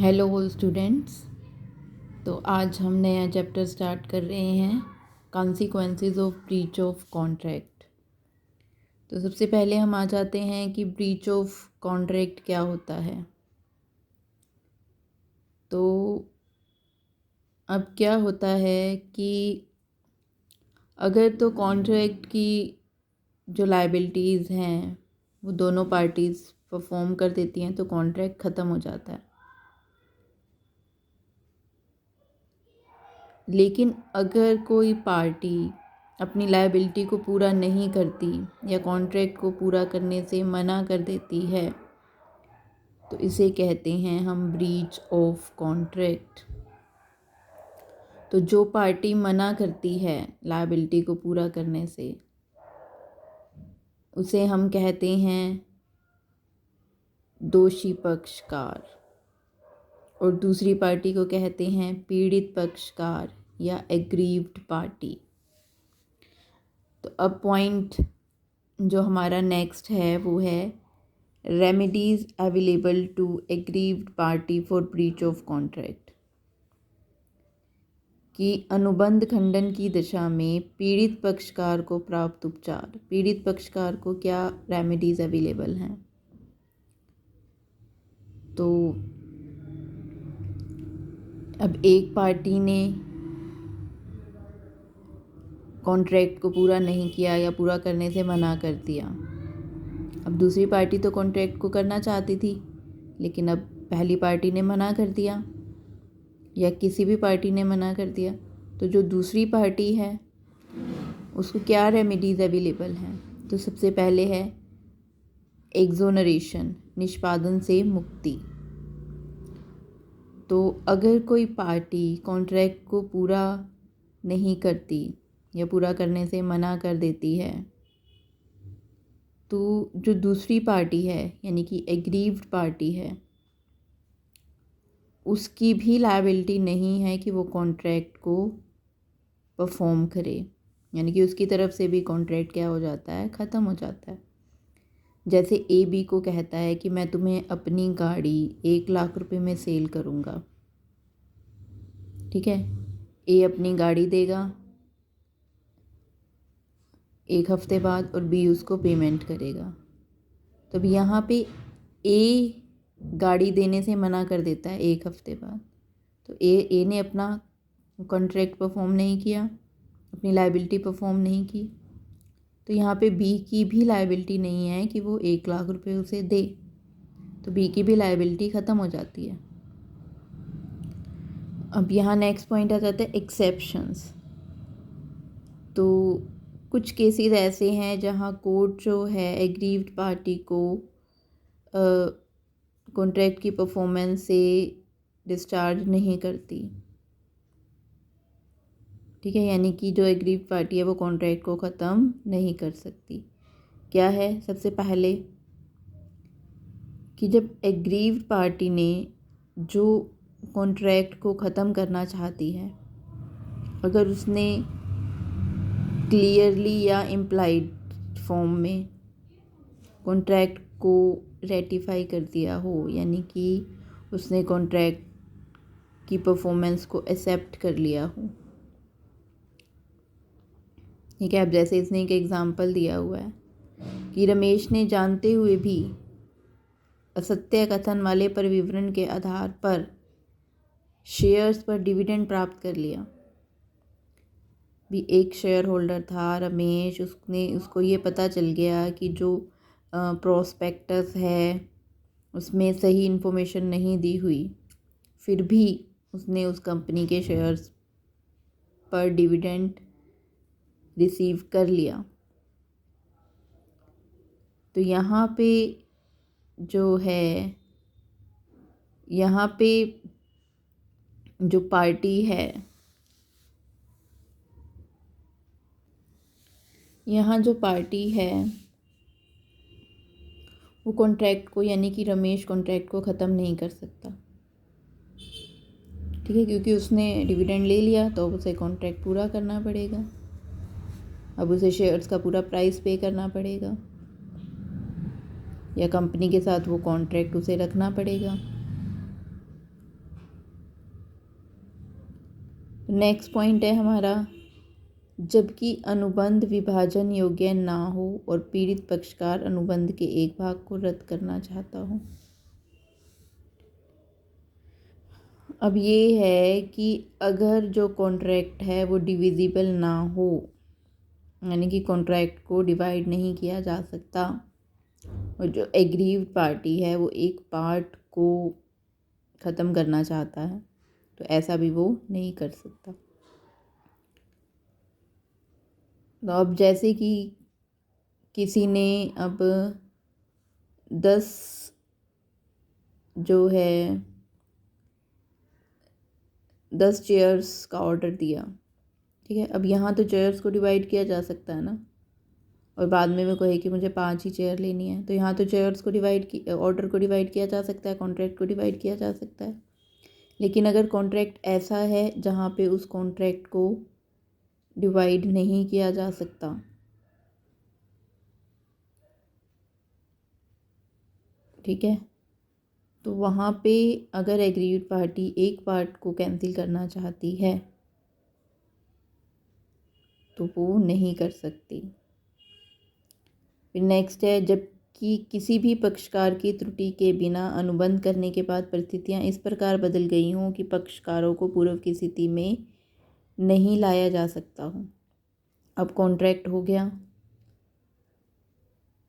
Hello all students. तो आज हम नया चैप्टर स्टार्ट कर रहे हैं, consequences of breach of contract. तो सबसे पहले हम आ जाते हैं कि ब्रीच ऑफ कॉन्ट्रैक्ट क्या होता है। तो अब क्या होता है कि अगर तो कॉन्ट्रैक्ट की जो लायबिलिटीज़ हैं वो दोनों पार्टीज़ परफॉर्म कर देती हैं तो कॉन्ट्रैक्ट ख़त्म हो जाता है। लेकिन अगर कोई पार्टी अपनी लायबिलिटी को पूरा नहीं करती या कॉन्ट्रैक्ट को पूरा करने से मना कर देती है तो इसे कहते हैं हम ब्रीच ऑफ कॉन्ट्रैक्ट। तो जो पार्टी मना करती है लायबिलिटी को पूरा करने से उसे हम कहते हैं दोषी पक्षकार, और दूसरी पार्टी को कहते हैं पीड़ित पक्षकार या एग्रीव्ड पार्टी। तो अब पॉइंट जो हमारा नेक्स्ट है वो है remedies available to aggrieved party for breach of contract. कि अनुबंध खंडन की दशा में पीड़ित पक्षकार को प्राप्त उपचार, पीड़ित पक्षकार को क्या रेमेडीज़ अवेलेबल हैं। तो अब एक पार्टी ने कॉन्ट्रैक्ट को पूरा नहीं किया या पूरा करने से मना कर दिया। अब दूसरी पार्टी तो कॉन्ट्रैक्ट को करना चाहती थी लेकिन अब पहली पार्टी ने मना कर दिया या किसी भी पार्टी ने मना कर दिया। तो जो दूसरी पार्टी है उसको क्या रेमेडीज़ अवेलेबल हैं। तो सबसे पहले है एक्सोनरेशन, निष्पादन से मुक्ति। तो अगर कोई पार्टी कॉन्ट्रैक्ट को पूरा नहीं करती या पूरा करने से मना कर देती है तो जो दूसरी पार्टी है यानी कि एग्रीव्ड पार्टी है उसकी भी लायबिलिटी नहीं है कि वो कॉन्ट्रैक्ट को परफॉर्म करे, यानी कि उसकी तरफ से भी कॉन्ट्रैक्ट क्या हो जाता है, ख़त्म हो जाता है। जैसे ए बी को कहता है कि मैं तुम्हें अपनी गाड़ी 1 लाख रुपए में सेल करूँगा, ठीक है। ए अपनी गाड़ी देगा 1 हफ्ते बाद और बी उसको पेमेंट करेगा। तो अब यहाँ पे ए गाड़ी देने से मना कर देता है 1 हफ्ते बाद, तो ए ने अपना कॉन्ट्रैक्ट परफॉर्म नहीं किया, अपनी लायबिलिटी परफॉर्म नहीं की। तो यहाँ पे बी की भी लायबिलिटी नहीं है कि वो 1 लाख रुपए उसे दे, तो बी की भी लायबिलिटी ख़त्म हो जाती है। अब यहाँ नेक्स्ट पॉइंट आ जाता है एक्सेप्शंस। तो कुछ केसेस ऐसे हैं जहाँ कोर्ट जो है एग्रीव्ड पार्टी को कॉन्ट्रैक्ट की परफॉर्मेंस से डिस्चार्ज नहीं करती, ठीक है, यानी कि जो एग्रीव्ड पार्टी है वो कॉन्ट्रैक्ट को ख़त्म नहीं कर सकती। क्या है, सबसे पहले कि जब एग्रीव्ड पार्टी ने जो कॉन्ट्रैक्ट को ख़त्म करना चाहती है अगर उसने क्लियरली या इम्प्लाइड फॉर्म में कॉन्ट्रैक्ट को रेटिफाई कर दिया हो, यानी कि उसने कॉन्ट्रैक्ट की परफॉर्मेंस को एक्सेप्ट कर लिया हो, ठीक है। अब जैसे इसने एक एग्ज़ाम्पल दिया हुआ है कि रमेश ने जानते हुए भी असत्य कथन वाले परिविवरण के आधार पर शेयर्स पर डिविडेंड प्राप्त कर लिया। भी एक शेयर होल्डर था रमेश, उसको ये पता चल गया कि जो प्रोस्पेक्टस है उसमें सही इन्फॉर्मेशन नहीं दी हुई, फिर भी उसने उस कंपनी के शेयर्स पर डिविडेंड रिसीव कर लिया। तो यहाँ पे जो है, यहाँ पे जो पार्टी है, यहाँ जो पार्टी है वो कॉन्ट्रैक्ट को, यानी कि रमेश कॉन्ट्रैक्ट को ख़त्म नहीं कर सकता, ठीक है, क्योंकि उसने डिविडेंड ले लिया तो उसे कॉन्ट्रैक्ट पूरा करना पड़ेगा। अब उसे शेयर्स का पूरा प्राइस पे करना पड़ेगा या कंपनी के साथ वो कॉन्ट्रैक्ट उसे रखना पड़ेगा। नेक्स्ट पॉइंट है हमारा, जबकि अनुबंध विभाजन योग्य ना हो और पीड़ित पक्षकार अनुबंध के एक भाग को रद्द करना चाहता हो। अब ये है कि अगर जो कॉन्ट्रैक्ट है वो डिविजिबल ना हो, यानी कि कॉन्ट्रैक्ट को डिवाइड नहीं किया जा सकता और जो एग्रीव्ड पार्टी है वो एक पार्ट को ख़त्म करना चाहता है, तो ऐसा भी वो नहीं कर सकता। तो अब जैसे कि किसी ने अब 10 जो है 10 चेयर्स का ऑर्डर दिया, ठीक है। अब यहाँ तो चेयर्स को डिवाइड किया जा सकता है ना, और बाद में वो कहे कि मुझे 5 ही चेयर लेनी है, तो यहाँ तो चेयर्स को ऑर्डर को डिवाइड किया जा सकता है, कॉन्ट्रैक्ट को डिवाइड किया जा सकता है। लेकिन अगर कॉन्ट्रैक्ट ऐसा है जहाँ पे उस कॉन्ट्रैक्ट को डिवाइड नहीं किया जा सकता, ठीक है, तो वहाँ पे अगर एग्रीड पार्टी एक पार्ट को कैंसिल करना चाहती है तो वो नहीं कर सकती। फिर नेक्स्ट है, जबकि किसी भी पक्षकार की त्रुटि के बिना अनुबंध करने के बाद परिस्थितियाँ इस प्रकार बदल गई हों कि पक्षकारों को पूर्व की स्थिति में नहीं लाया जा सकता हो। अब कॉन्ट्रैक्ट हो गया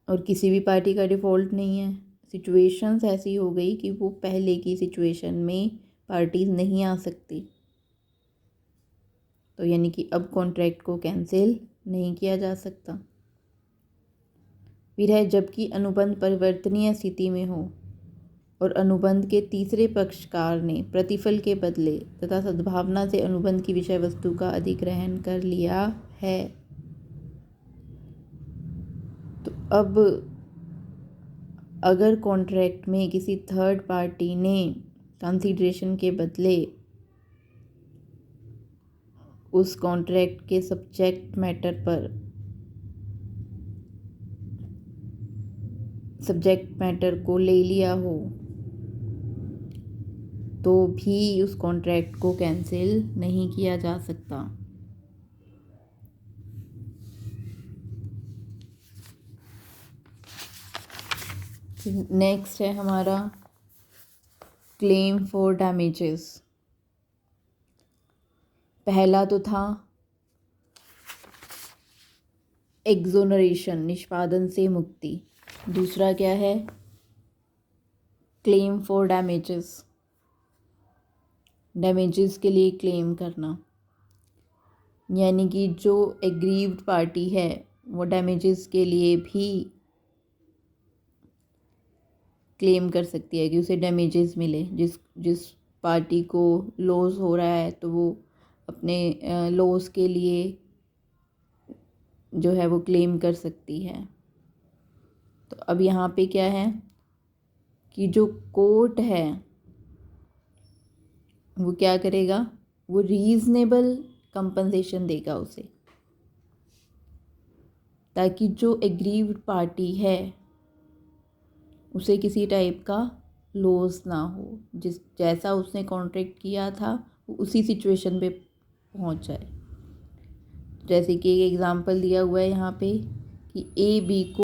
और किसी भी पार्टी का डिफ़ॉल्ट नहीं है, सिचुएशंस ऐसी हो गई कि वो पहले की सिचुएशन में पार्टीज नहीं आ सकती, तो यानी कि अब कॉन्ट्रैक्ट को कैंसिल नहीं किया जा सकता। फिर है, जबकि अनुबंध परिवर्तनीय स्थिति में हो और अनुबंध के तीसरे पक्षकार ने प्रतिफल के बदले तथा सद्भावना से अनुबंध की विषय वस्तु का अधिग्रहण कर लिया है, तो अब अगर कॉन्ट्रैक्ट में किसी थर्ड पार्टी ने कंसीडरेशन के बदले उस कॉन्ट्रैक्ट के सब्जेक्ट मैटर को ले लिया हो, तो भी उस कॉन्ट्रैक्ट को कैंसिल नहीं किया जा सकता। नेक्स्ट है हमारा क्लेम फॉर डैमेजेस। पहला तो था एक्सोनरेशन, निष्पादन से मुक्ति। दूसरा क्या है, क्लेम फॉर डैमेजेस, डैमेजेस के लिए क्लेम करना, यानी कि जो एग्रीव्ड पार्टी है वो डैमेजेस के लिए भी क्लेम कर सकती है कि उसे डैमेजेस मिले। जिस पार्टी को लॉस हो रहा है तो वो अपने लॉस के लिए जो है वो क्लेम कर सकती है। तो अब यहाँ पे क्या है कि जो कोर्ट है वो क्या करेगा, वो रीज़नेबल कंपनसेशन देगा उसे, ताकि जो एग्रीव्ड पार्टी है उसे किसी टाइप का लॉस ना हो, जैसा उसने कॉन्ट्रैक्ट किया था वो उसी सिचुएशन पे पहुंच जाए। जैसे कि एक एग्जांपल दिया हुआ है यहाँ पे कि ए बी को